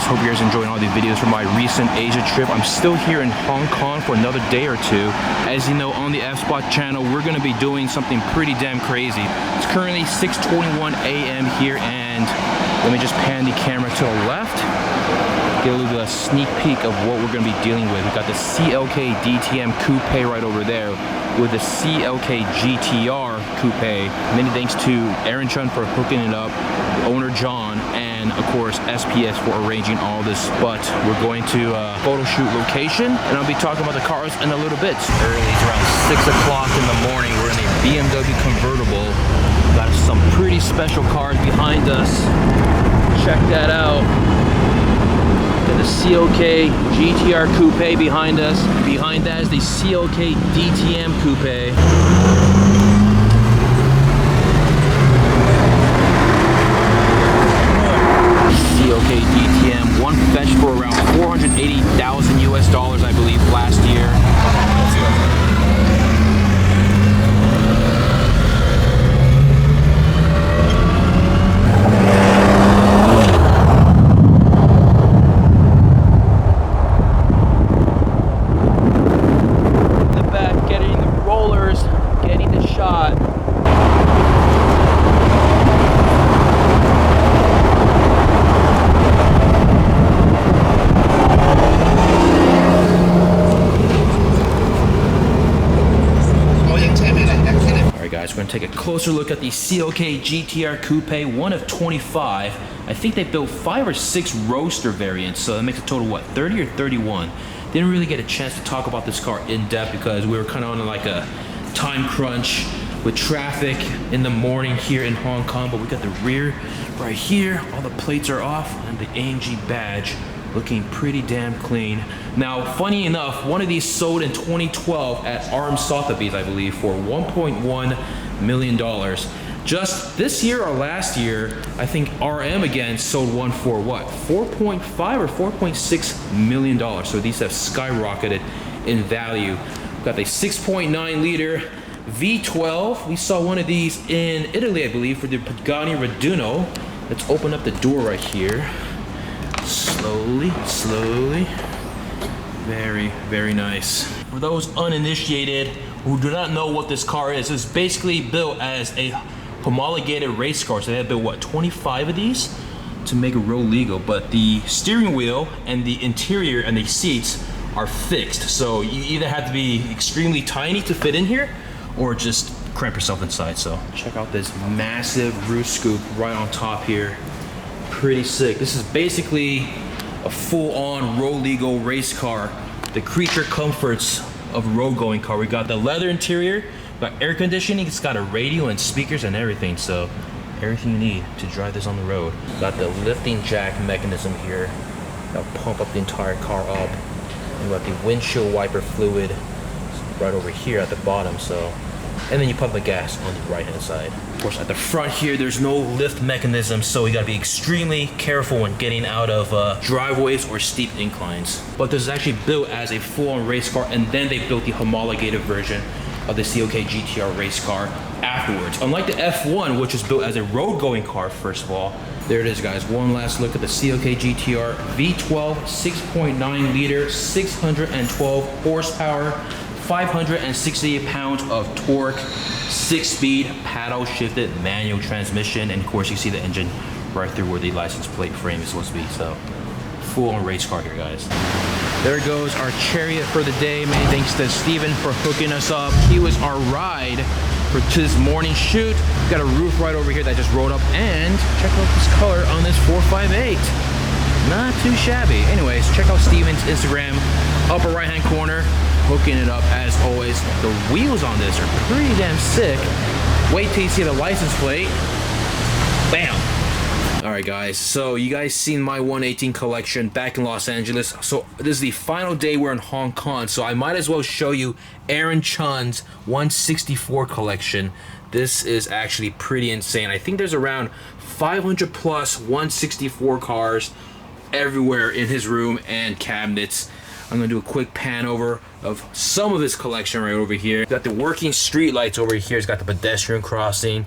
Hope you guys are enjoying all the videos from my recent Asia trip. I'm still here in Hong Kong for another day or two. As you know, on the effspot channel, we're gonna be doing something pretty damn crazy. It's currently 6:21 a.m. here, and let me just pan the camera to the left. Get a little bit of a sneak peek of what we're gonna be dealing with. We got the CLK DTM Coupe right over there with the CLK GTR Coupe. Many thanks to Aaron Chun for hooking it up, owner John, and of course SPS for arranging all this. But we're going to a photo shoot location, and I'll be talking about the cars in a little bit. Early, it's around 6 o'clock in the morning. We're in a BMW convertible. Got some pretty special cars behind us. Check that out. The CLK GTR Coupe behind us. Behind that is the CLK DTM Coupe. CLK DTM, one fetched for around 480,000 US dollars, I believe, last year. We're gonna take a closer look at the CLK GTR Coupe, one of 25. I think they built 5 or 6 roadster variants, so that makes a total, what, 30 or 31? Didn't really get a chance to talk about this car in depth because we were kind of on like a time crunch with traffic in the morning here in Hong Kong, but we got the rear right here, all the plates are off, and the AMG badge looking pretty damn clean. Now, funny enough, one of these sold in 2012 at Arm Sotheby's, I believe, for $1.1 million. Just this year or last year, I think RM again sold one for what, 4.5 or 4.6 million dollars. So these have skyrocketed in value. We've got the 6.9 liter V12. We saw one of these in Italy, I believe, for the Pagani Raduno. Let's open up the door right here. Slowly, slowly. Very, very nice. For those uninitiated who do not know what this car is, it's basically built as a homologated race car. So they had built, what, 25 of these to make it road legal. But the steering wheel and the interior and the seats are fixed. So you either have to be extremely tiny to fit in here or just cramp yourself inside. So check out this massive roof scoop right on top here. Pretty sick. This is basically a full-on road legal race car. The creature comforts of a road going car. We got the leather interior, got air conditioning, it's got a radio and speakers and everything, so everything you need to drive this on the road. Got the lifting jack mechanism here that'll pump up the entire car up. And got the windshield wiper fluid right over here at the bottom, so. And then you pump the gas on the right hand side. Of course, at the front here, there's no lift mechanism, so you gotta be extremely careful when getting out of driveways or steep inclines. But this is actually built as a full-on race car, and then they built the homologated version of the CLK GTR race car afterwards. Unlike the F1, which is built as a road-going car, first of all. There it is, guys. One last look at the CLK GTR V12, 6.9 liter, 612 horsepower, 568 pounds of torque, 6-speed paddle shifted manual transmission, and of course you see the engine right through where the license plate frame is supposed to be. So full-on race car here, guys. There goes our chariot for the day. Many thanks to Steven for hooking us up. He was our ride to this morning shoot. Got a roof right over here that just rolled up, and check out this color on this 458. Not too shabby. Anyways, check out Steven's Instagram, upper right hand corner, hooking it up as always. The wheels on this are pretty damn sick. Wait till you see the license plate. Bam. Alright guys, so you guys seen my 118 collection back in Los Angeles. So this is the final day we're in Hong Kong, so I might as well show you Aaron Chun's 164 collection. This is actually pretty insane. I think there's around 500 plus 164 cars everywhere in his room and cabinets. I'm gonna do a quick pan over of some of his collection right over here. Got the working street lights over here. He's got the pedestrian crossing,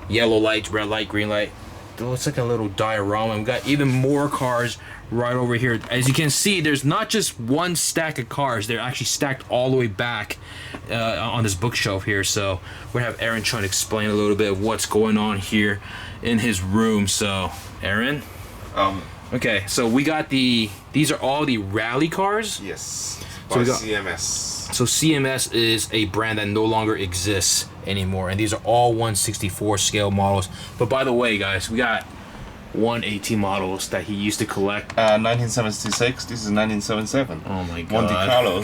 yellow light, red light, green light. looks like a little diorama. We got even more cars right over here. As you can see, there's not just one stack of cars. They're actually stacked all the way back on this bookshelf here. So we're gonna have Aaron try to explain a little bit of what's going on here in his room. So Aaron, okay, so we got these are all the rally cars. Yes, so we got CMS. So CMS is a brand that no longer exists anymore, and these are all 1/64 scale models. But by the way, guys, we got 118 models that he used to collect. 1976. This is 1977. Oh my god. Monte Carlo.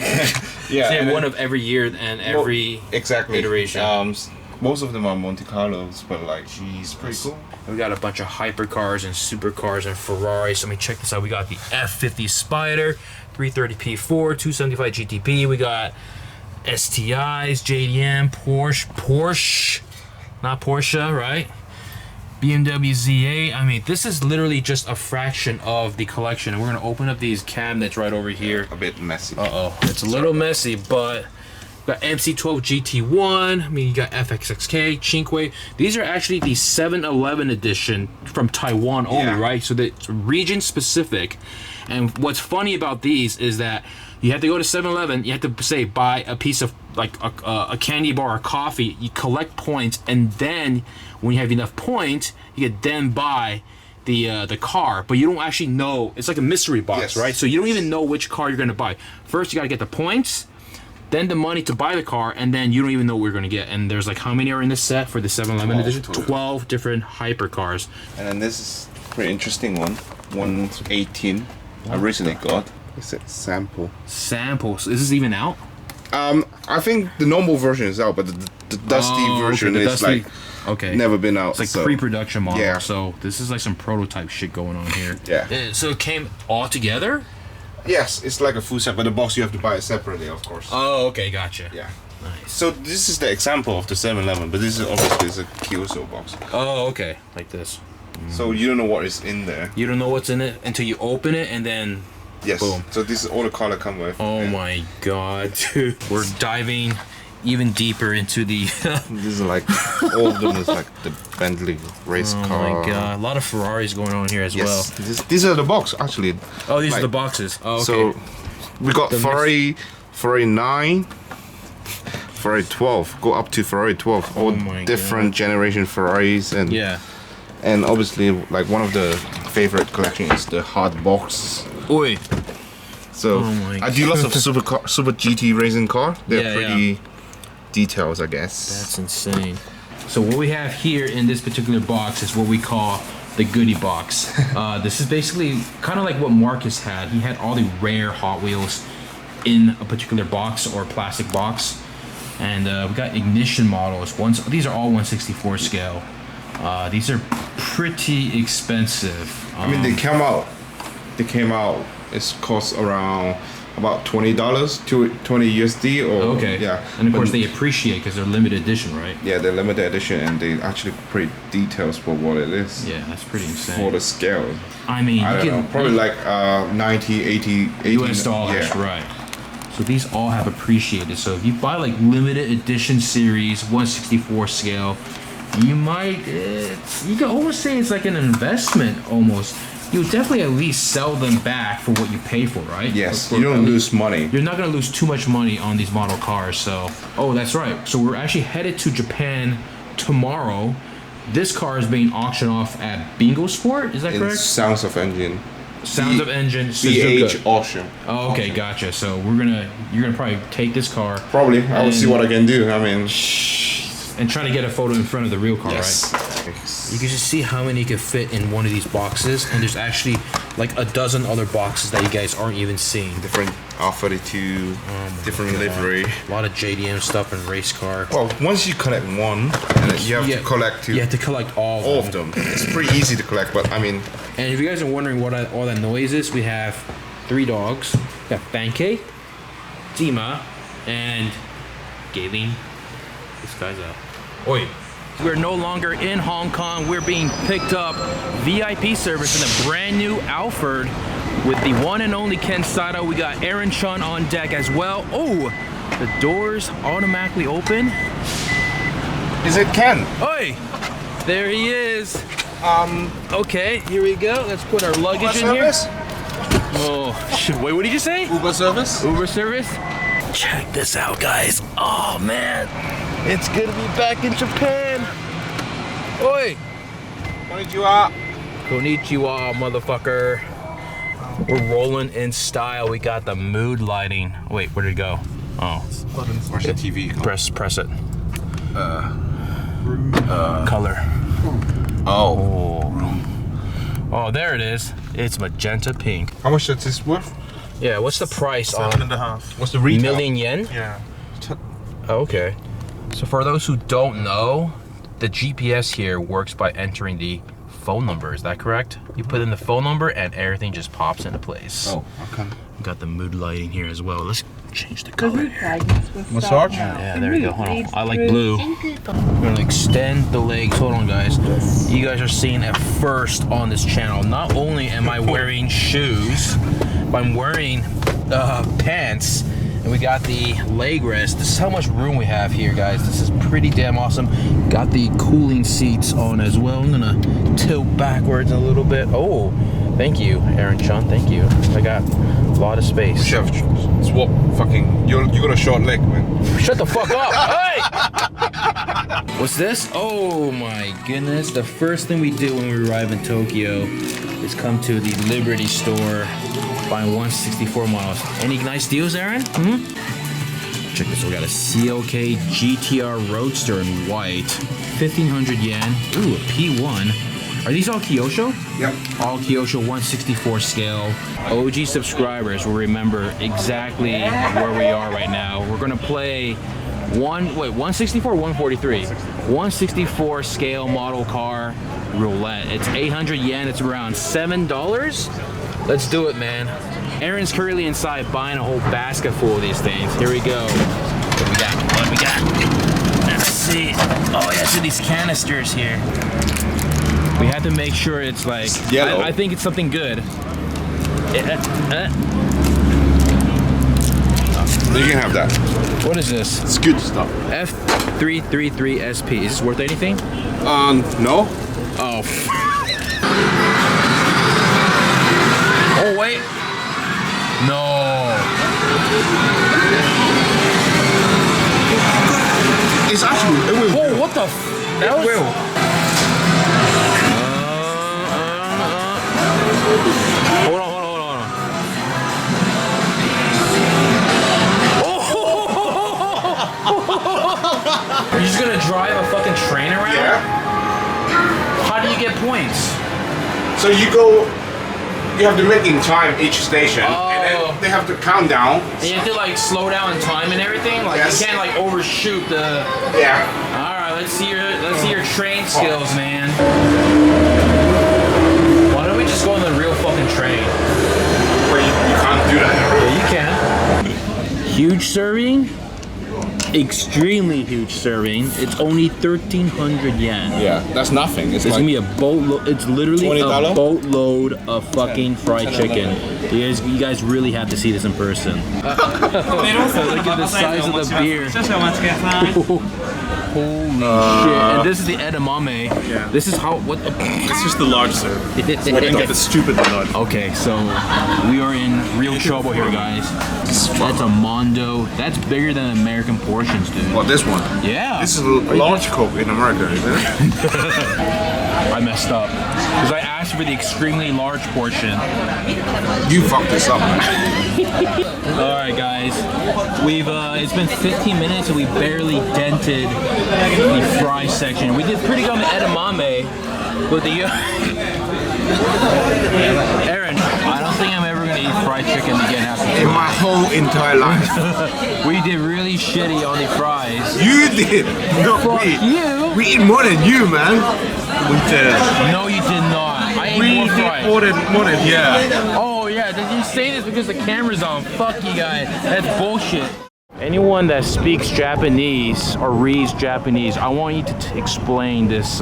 Yeah, so one of every year and every iteration. Most of them are Monte Carlos, but like she's pretty cool. We got a bunch of hypercars and supercars and Ferraris. Let me check this out. We got the F50 Spider, 330 P4, 275 GTP. We got STIs, JDM, Porsche, not Porsche, right? BMW Z8. I mean, this is literally just a fraction of the collection. And we're gonna open up these cabinets right over here. A bit messy. It's a little messy, but we got MC12 GT1. I mean, you got FXXK, Cinque. These are actually the 7-Eleven edition from Taiwan only, right? So it's region specific. And what's funny about these is that you have to go to 7-Eleven, you have to say buy a piece of like a candy bar or coffee, you collect points, and then when you have enough points, you can then buy the car, but you don't actually know. It's like a mystery box, right? So you don't even know which car you're gonna buy. First, you gotta get the points, then the money to buy the car, and then you don't even know what you're gonna get. And there's like, how many are in this set for the 7-Eleven edition? 12 different hypercars. And then this is a pretty interesting one. 118. I recently got. It's a sample. Sample. So is this even out? I think the normal version is out, but the dusty version is like never been out. It's like pre-production model. Yeah. So this is like some prototype shit going on here. Yeah. So it came all together? Yes, it's like a full set, but the box you have to buy it separately, of course. Oh, okay, gotcha. Yeah. Nice. So this is the example of the 7-Eleven, but this is obviously a Kyoto box. Oh, okay, like this. So you don't know what is in there. You don't know what's in it until you open it, and then boom. So this is all the color come with. Oh my god, dude. We're diving even deeper into the this is like all of them is like the Bentley race car. Oh my god, a lot of Ferraris going on here as well. These are the box actually. Oh, these are the boxes. Oh, okay. So we got Ferrari 9, Ferrari 12, go up to Ferrari 12. All different generation Ferraris, and and obviously like one of the favorite collection is the hard box. Oi. So I do lots of super GT racing car. They're pretty details, I guess. That's insane. So what we have here in this particular box is what we call the goodie box. This is basically kind of like what Marcus had. He had all the rare Hot Wheels in a particular box or plastic box. And we got ignition models. These are all 1/64 scale. These are pretty expensive. I mean, they came out. It costs around about $20 to $20 USD or and of course they appreciate because they're limited edition, right? Yeah, they're limited edition, and they actually pretty details for what it is. Yeah, that's pretty insane for the scale. I mean, I don't know, probably like 90, 80 US dollars, right? So these all have appreciated. So if you buy like limited edition series 1/64 scale, you might you can almost say it's like an investment almost. You definitely at least sell them back for what you pay for, right? Yes, you don't lose money. You're not going to lose too much money on these model cars. So, oh, that's right. So we're actually headed to Japan tomorrow. This car is being auctioned off at Bingo Sport. Is that correct? Sounds of Engine. Sounds of Engine. BH auction. Oh, okay, gotcha. So you're gonna probably take this car. Probably. I will see what I can do. I mean, and try to get a photo in front of the real car, right? You can just see how many could fit in one of these boxes, and there's actually like a dozen other boxes that you guys aren't even seeing. Different R32, different livery. A lot of JDM stuff and race car. Well, once you collect one, you have to collect two. You have to collect all of them. It's pretty easy to collect, but I mean. And if you guys are wondering what all that noise is, we have 3 dogs. We got Banke, Dima, and Galen. This guy's up. Oi. We're no longer in Hong Kong. We're being picked up VIP service in a brand new Alford with the one and only Ken Sato. We got Aaron Chun on deck as well. Oh, the doors automatically open. Is it Ken? Oi, there he is. Okay, here we go. Let's put our luggage in here. Oh, shit. Wait, what did you say? Uber service? Uber service? Check this out, guys. Oh, man. It's good to be back in Japan. Oi. Konnichiwa. Konnichiwa, motherfucker. We're rolling in style. We got the mood lighting. Wait, where did it go? Oh. Where's the TV? Press it. Color. Oh. Oh, there it is. It's magenta pink. How much is this worth? Yeah, what's the price on? 7.5. What's the retail? Million yen? Yeah. Oh, okay. So for those who don't know, the GPS here works by entering the phone number. Is that correct? You put in the phone number and everything just pops into place. Oh, okay. We got the mood lighting here as well. Let's change the color here. Massage? Yeah, there we go. Hold on. I like blue. We're gonna extend the legs. Hold on, guys. You guys are seeing it first on this channel. Not only am I wearing shoes, but I'm wearing pants. And we got the leg rest. This is how much room we have here, guys. This is pretty damn awesome. Got the cooling seats on as well. I'm gonna tilt backwards a little bit. Oh, thank you, Aaron Chun. Thank you. I got a lot of space. Chef, swap fucking. You got a short leg, man. Shut the fuck up! Hey! What's this? Oh my goodness. The first thing we do when we arrive in Tokyo is come to the Liberty store, buying 164 models. Any nice deals, Aaron? Check this. We got a CLK GTR Roadster in white, 1,500 yen. Ooh, a P1. Are these all Kyosho? Yep. All Kyosho 164 scale. OG subscribers will remember exactly where we are right now. We're gonna play 164 or 143? 164 scale model car roulette. It's 800 yen. It's around $7. Let's do it, man. Aaron's currently inside buying a whole basket full of these things. Here we go. What we got? What we got? Let's see. Oh yeah, so these canisters here. We have to make sure it's like yellow. I think it's something good. You can have that. What is this? It's good stuff. F333SP. Is this worth anything? No. Oh. Oh wait. No. It's actually. It will. Oh, what the? That was. Will. Hold on. Are you just gonna drive a fucking train around? Yeah. How do you get points? So you have to make in time each station, and then they have to count down. And you have to like slow down in time and everything. Like Yes. you can't like overshoot the. Yeah. All right, let's see your train skills, man. Why don't we just go on the real fucking train? Well, you can't do that. Yeah, you can. Huge serving. Extremely huge serving. It's only 1,300 yen. Yeah, that's nothing. It's It's like gonna be a boatload. It's literally $20? a boatload of fucking fried chicken. You guys really have to see this in person. Look at the size of the beer. Holy shit! And this is the edamame. Yeah. This is how what? It's just the large serve. I didn't get the stupid large. Okay, so we are in real trouble here, guys. That's a Mondo. That's bigger than American portions, dude. Well, this one. Yeah. This is a large Coke in America, isn't it? I messed up because I asked for the extremely large portion. You fucked this up, man. All right, guys. We've it's been 15 minutes and we barely dented the fry section. We did pretty good on the edamame, but the Aaron, I don't think I'm ever gonna eat fried chicken again after In my whole entire life. we did really shitty on the fries. You did. Not Fuck we. you. We eat more than you, man. We did. No, you did not. I ate We more did fries. more than yeah. Oh yeah, did you say this because the camera's on? Fuck you guys, that's bullshit. Anyone that speaks Japanese or reads Japanese, I want you to explain this